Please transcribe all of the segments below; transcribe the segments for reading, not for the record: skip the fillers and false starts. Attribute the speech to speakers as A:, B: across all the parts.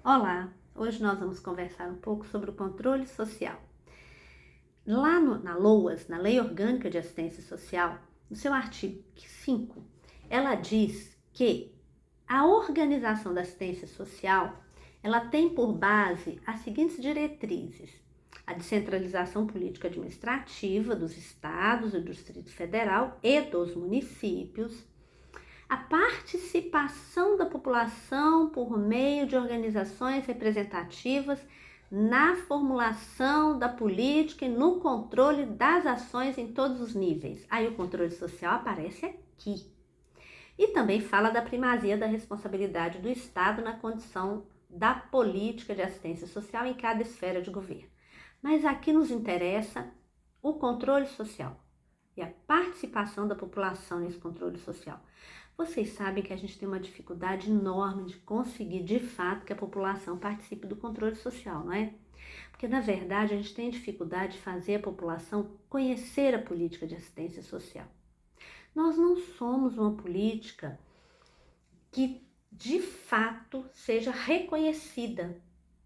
A: Olá, hoje nós vamos conversar um pouco sobre o controle social. Lá na LOAS, na Lei Orgânica de Assistência Social, no seu artigo 5, ela diz que a organização da assistência social, ela tem por base as seguintes diretrizes: a descentralização política administrativa dos estados e do Distrito Federal e dos municípios, a participação da população por meio de organizações representativas na formulação da política e no controle das ações em todos os níveis. Aí o controle social aparece aqui. E também fala da primazia da responsabilidade do Estado na condição da política de assistência social em cada esfera de governo. Mas aqui nos interessa o controle social e a participação da população nesse controle social. Vocês sabem que a gente tem uma dificuldade enorme de conseguir, de fato, que a população participe do controle social, não é? Porque, na verdade, a gente tem dificuldade de fazer a população conhecer a política de assistência social. Nós não somos uma política que, de fato, seja reconhecida,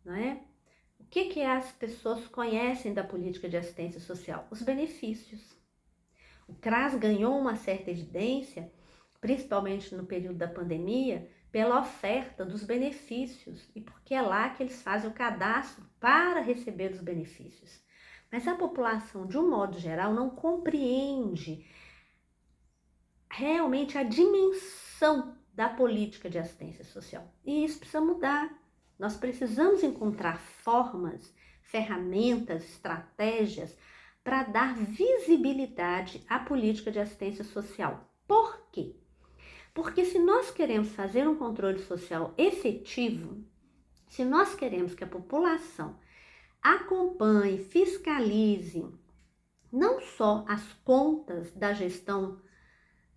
A: não é? O que as pessoas conhecem da política de assistência social? Os benefícios. O CRAS ganhou uma certa evidência, principalmente no período da pandemia, pela oferta dos benefícios e porque é lá que eles fazem o cadastro para receber os benefícios. Mas a população, de um modo geral, não compreende realmente a dimensão da política de assistência social. E isso precisa mudar. Nós precisamos encontrar formas, ferramentas, estratégias para dar visibilidade à política de assistência social. Por quê? Porque se nós queremos fazer um controle social efetivo, se nós queremos que a população acompanhe, fiscalize não só as contas da gestão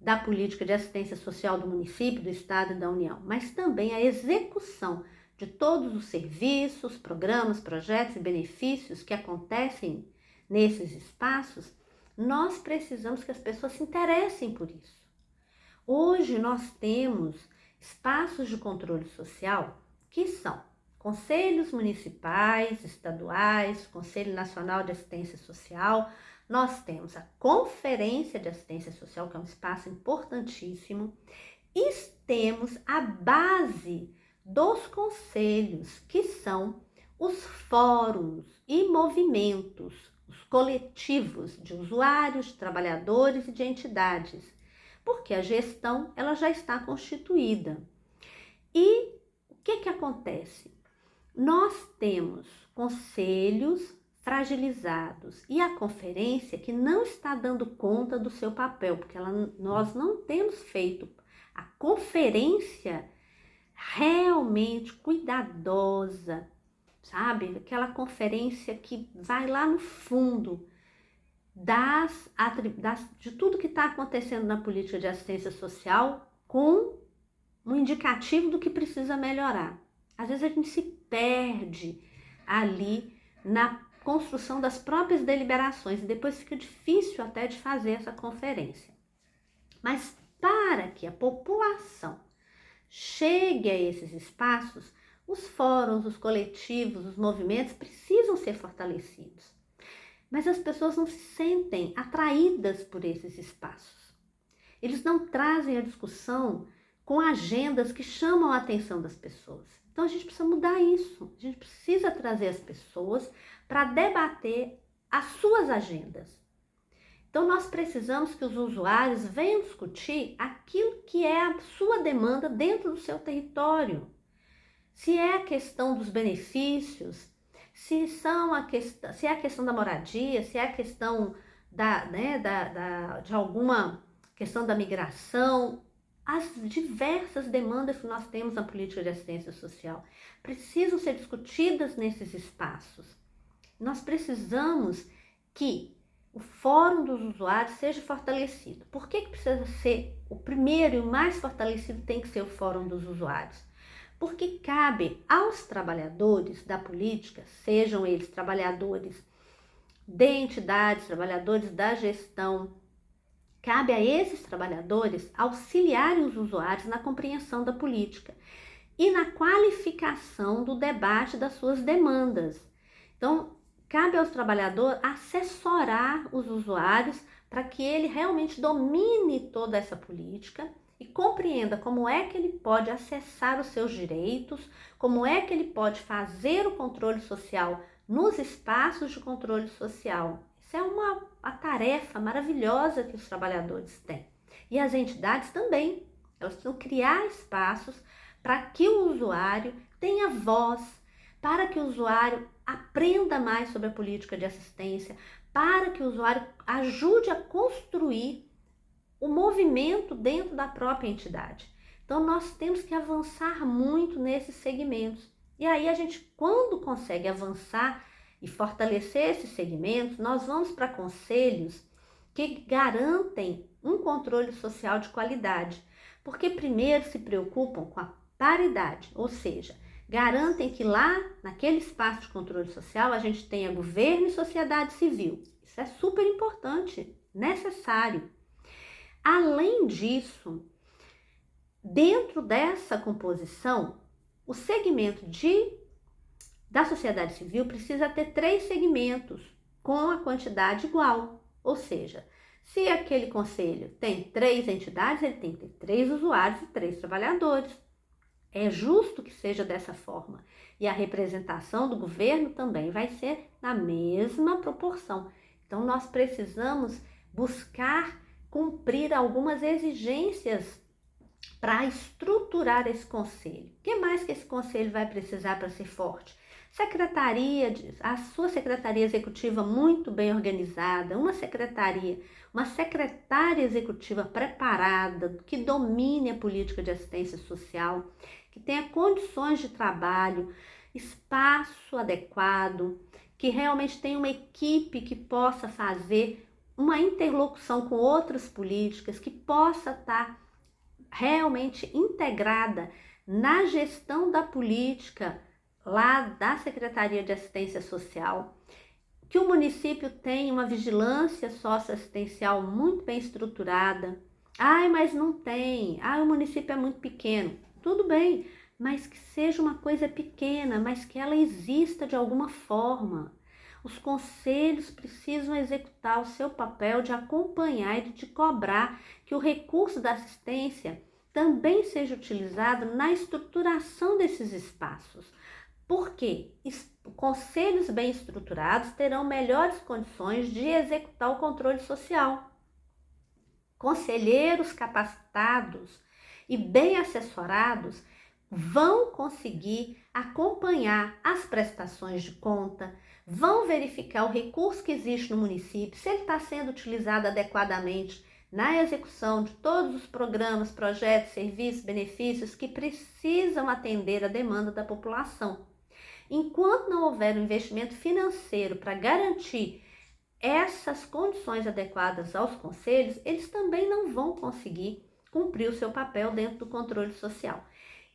A: da política de assistência social do município, do estado e da União, mas também a execução de todos os serviços, programas, projetos e benefícios que acontecem nesses espaços, nós precisamos que as pessoas se interessem por isso. Hoje nós temos espaços de controle social que são conselhos municipais, estaduais, Conselho Nacional de Assistência Social. Nós temos a Conferência de Assistência Social, que é um espaço importantíssimo, e temos a base dos conselhos, que são os fóruns e movimentos, os coletivos de usuários, de trabalhadores e de entidades, porque a gestão ela já está constituída. E o que acontece? Nós temos conselhos fragilizados e a conferência que não está dando conta do seu papel, porque nós não temos feito a conferência realmente cuidadosa, sabe? Aquela conferência que vai lá no fundo de tudo que está acontecendo na política de assistência social com um indicativo do que precisa melhorar. Às vezes a gente se perde ali na construção das próprias deliberações e depois fica difícil até de fazer essa conferência. Mas para que a população chegue a esses espaços, os fóruns, os coletivos, os movimentos precisam ser fortalecidos. Mas as pessoas não se sentem atraídas por esses espaços. Eles não trazem a discussão com agendas que chamam a atenção das pessoas. Então a gente precisa mudar isso. A gente precisa trazer as pessoas para debater as suas agendas. Então nós precisamos que os usuários venham discutir aquilo que é a sua demanda dentro do seu território. Se é a questão dos benefícios, se é a questão da moradia, se é a questão de alguma questão da migração, as diversas demandas que nós temos na política de assistência social precisam ser discutidas nesses espaços. Nós precisamos que o Fórum dos Usuários seja fortalecido. Por que precisa ser o primeiro e o mais fortalecido tem que ser o Fórum dos Usuários? Porque cabe aos trabalhadores da política, sejam eles trabalhadores de entidades, trabalhadores da gestão, cabe a esses trabalhadores auxiliarem os usuários na compreensão da política e na qualificação do debate das suas demandas. Então, cabe ao trabalhador assessorar os usuários para que ele realmente domine toda essa política e compreenda como é que ele pode acessar os seus direitos, como é que ele pode fazer o controle social nos espaços de controle social. Isso é uma tarefa maravilhosa que os trabalhadores têm. E as entidades também, elas precisam criar espaços para que o usuário tenha voz, para que o usuário aprenda mais sobre a política de assistência, para que o usuário ajude a construir o movimento dentro da própria entidade. Então, nós temos que avançar muito nesses segmentos. E aí, a gente, quando consegue avançar e fortalecer esses segmentos, nós vamos para conselhos que garantem um controle social de qualidade. Porque primeiro se preocupam com a paridade, ou seja, garantem que lá, naquele espaço de controle social, a gente tenha governo e sociedade civil. Isso é super importante, necessário. Além disso, dentro dessa composição, o segmento da sociedade civil precisa ter 3 segmentos com a quantidade igual. Ou seja, se aquele conselho tem 3 entidades, ele tem que ter 3 usuários e 3 trabalhadores. É justo que seja dessa forma. E a representação do governo também vai ser na mesma proporção. Então, nós precisamos buscar cumprir algumas exigências para estruturar esse conselho. O que mais que esse conselho vai precisar para ser forte? A sua secretaria executiva muito bem organizada, uma secretária executiva preparada, que domine a política de assistência social, que tenha condições de trabalho, espaço adequado, que realmente tenha uma equipe que possa fazer uma interlocução com outras políticas, que possa estar realmente integrada na gestão da política lá da Secretaria de Assistência Social, que o município tenha uma vigilância socioassistencial muito bem estruturada. Mas não tem. O município é muito pequeno. Tudo bem, mas que seja uma coisa pequena, mas que ela exista de alguma forma. Os conselhos precisam executar o seu papel de acompanhar e de cobrar que o recurso da assistência também seja utilizado na estruturação desses espaços. Por quê? Conselhos bem estruturados terão melhores condições de executar o controle social. Conselheiros capacitados e bem assessorados vão conseguir acompanhar as prestações de conta, vão verificar o recurso que existe no município, se ele está sendo utilizado adequadamente na execução de todos os programas, projetos, serviços, benefícios que precisam atender a demanda da população. Enquanto não houver um investimento financeiro para garantir essas condições adequadas aos conselhos, eles também não vão conseguir cumprir o seu papel dentro do controle social.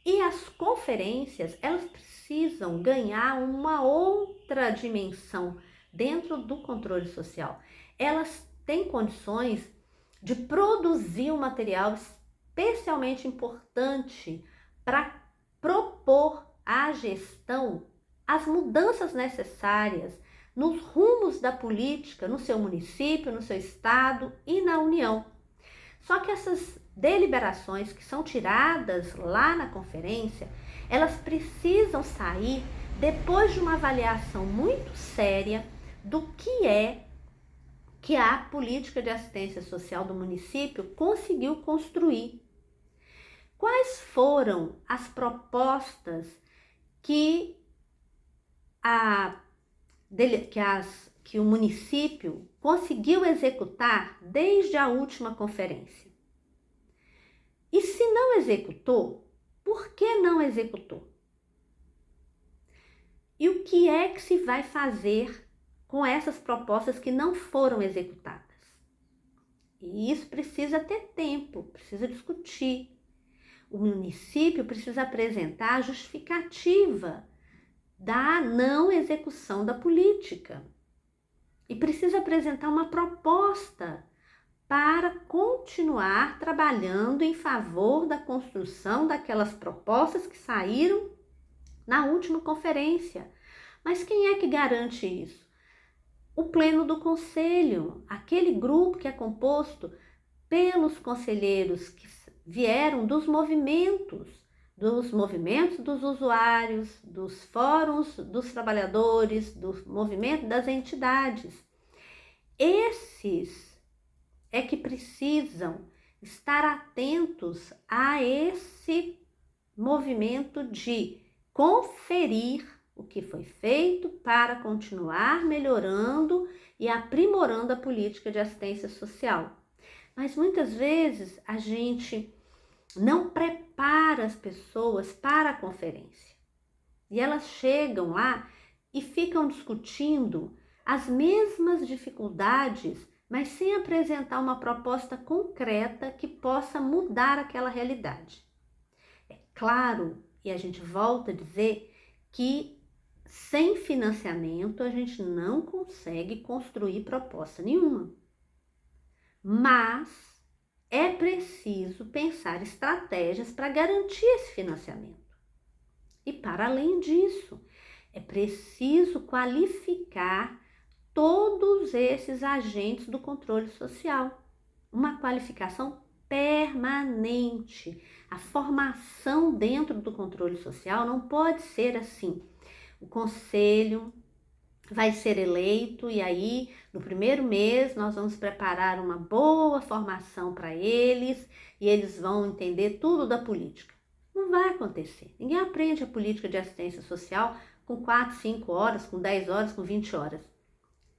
A: E as conferências, elas precisam ganhar uma outra dimensão dentro do controle social. Elas têm condições de produzir um material especialmente importante para propor à gestão as mudanças necessárias nos rumos da política, no seu município, no seu estado e na União. Só que essas deliberações que são tiradas lá na conferência, elas precisam sair depois de uma avaliação muito séria do que é que a política de assistência social do município conseguiu construir. Quais foram as propostas que o município conseguiu executar desde a última conferência? E se não executou, por que não executou? E o que é que se vai fazer com essas propostas que não foram executadas? E isso precisa ter tempo, precisa discutir. O município precisa apresentar a justificativa da não execução da política. E precisa apresentar uma proposta para continuar trabalhando em favor da construção daquelas propostas que saíram na última conferência. Mas quem é que garante isso? O pleno do conselho, aquele grupo que é composto pelos conselheiros que vieram dos movimentos dos usuários, dos fóruns dos trabalhadores, do movimento das entidades. Esses é que precisam estar atentos a esse movimento de conferir o que foi feito para continuar melhorando e aprimorando a política de assistência social. Mas muitas vezes a gente não prepara as pessoas para a conferência. E elas chegam lá e ficam discutindo as mesmas dificuldades, mas sem apresentar uma proposta concreta que possa mudar aquela realidade. É claro, e a gente volta a dizer, que sem financiamento a gente não consegue construir proposta nenhuma. Mas é preciso pensar estratégias para garantir esse financiamento. E para além disso, é preciso qualificar todos esses agentes do controle social. Uma qualificação permanente. A formação dentro do controle social não pode ser assim. O conselho vai ser eleito e aí no primeiro mês nós vamos preparar uma boa formação para eles e eles vão entender tudo da política. Não vai acontecer. Ninguém aprende a política de assistência social com 4, 5 horas, com 10 horas, com 20 horas.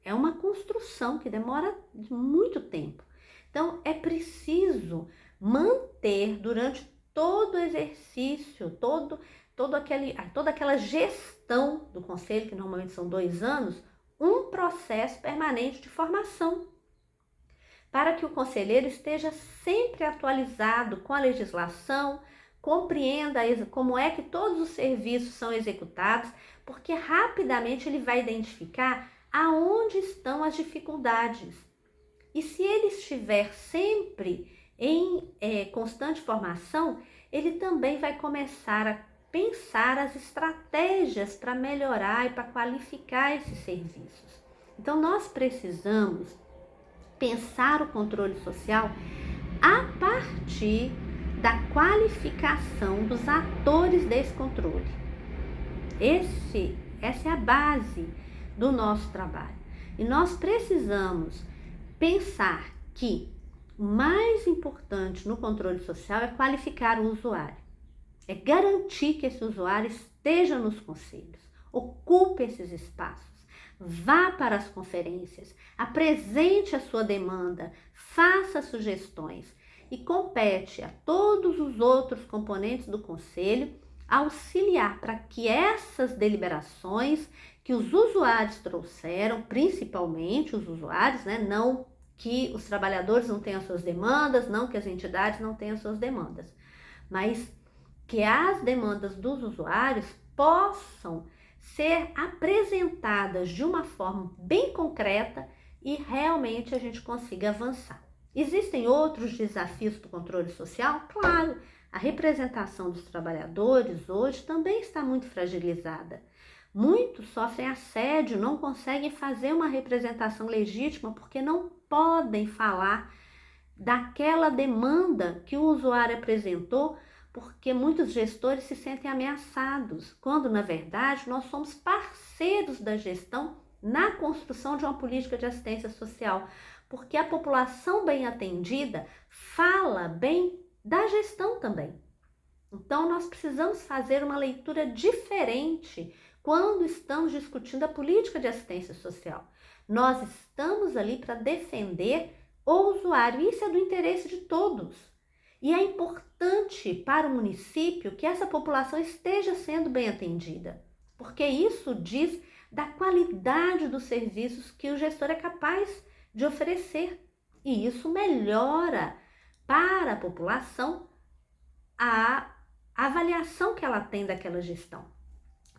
A: É uma construção que demora muito tempo. Então, é preciso manter durante todo o exercício, toda aquela gestão do conselho, que normalmente são 2 anos, um processo permanente de formação, para que o conselheiro esteja sempre atualizado com a legislação, compreenda como é que todos os serviços são executados, porque rapidamente ele vai identificar aonde estão as dificuldades. E se ele estiver sempre em constante formação, ele também vai começar a pensar as estratégias para melhorar e para qualificar esses serviços. Então, nós precisamos pensar o controle social a partir da qualificação dos atores desse controle. Essa é a base do nosso trabalho. E nós precisamos pensar que o mais importante no controle social é qualificar o usuário. É garantir que esse usuário esteja nos conselhos, ocupe esses espaços, vá para as conferências, apresente a sua demanda, faça sugestões e compete a todos os outros componentes do conselho auxiliar para que essas deliberações que os usuários trouxeram, principalmente os usuários, não que os trabalhadores não tenham suas demandas, não que as entidades não tenham suas demandas, mas que as demandas dos usuários possam ser apresentadas de uma forma bem concreta e realmente a gente consiga avançar. Existem outros desafios para o controle social? Claro, a representação dos trabalhadores hoje também está muito fragilizada. Muitos sofrem assédio, não conseguem fazer uma representação legítima porque não podem falar daquela demanda que o usuário apresentou, porque muitos gestores se sentem ameaçados, quando na verdade nós somos parceiros da gestão na construção de uma política de assistência social, porque a população bem atendida fala bem da gestão também. Então nós precisamos fazer uma leitura diferente quando estamos discutindo a política de assistência social. Nós estamos ali para defender o usuário, isso é do interesse de todos. E é importante para o município que essa população esteja sendo bem atendida, porque isso diz da qualidade dos serviços que o gestor é capaz de oferecer. E isso melhora para a população a avaliação que ela tem daquela gestão.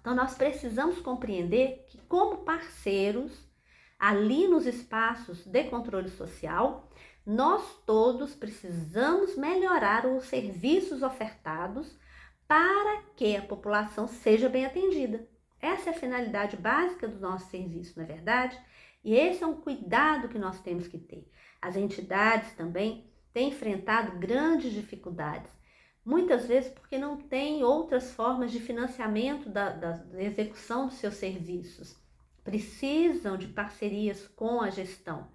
A: Então, nós precisamos compreender que, como parceiros, ali nos espaços de controle social, nós todos precisamos melhorar os serviços ofertados para que a população seja bem atendida. Essa é a finalidade básica do nosso serviço, não é verdade? E esse é um cuidado que nós temos que ter. As entidades também têm enfrentado grandes dificuldades, muitas vezes porque não têm outras formas de financiamento da execução dos seus serviços. Precisam de parcerias com a gestão.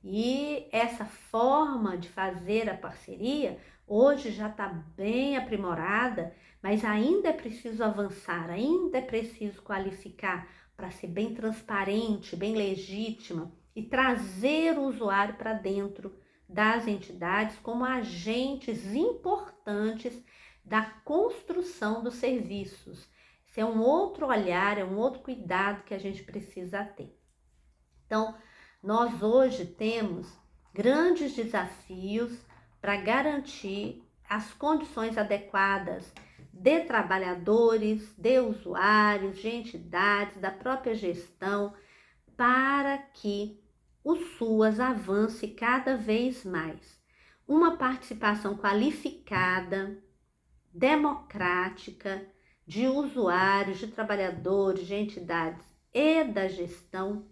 A: E essa forma de fazer a parceria hoje já está bem aprimorada, mas ainda é preciso avançar, ainda é preciso qualificar para ser bem transparente, bem legítima e trazer o usuário para dentro das entidades como agentes importantes da construção dos serviços. Esse é um outro olhar, é um outro cuidado que a gente precisa ter. Então, nós hoje temos grandes desafios para garantir as condições adequadas de trabalhadores, de usuários, de entidades, da própria gestão, para que o SUAS avance cada vez mais. Uma participação qualificada, democrática, de usuários, de trabalhadores, de entidades e da gestão,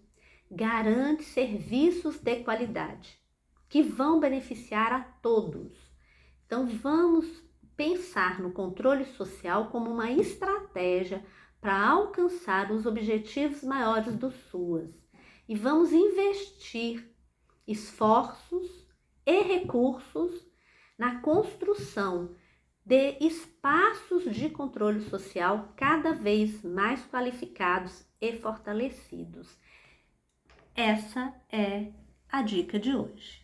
A: garante serviços de qualidade que vão beneficiar a todos. Então, vamos pensar no controle social como uma estratégia para alcançar os objetivos maiores do SUAS e vamos investir esforços e recursos na construção de espaços de controle social cada vez mais qualificados e fortalecidos. Essa é a dica de hoje.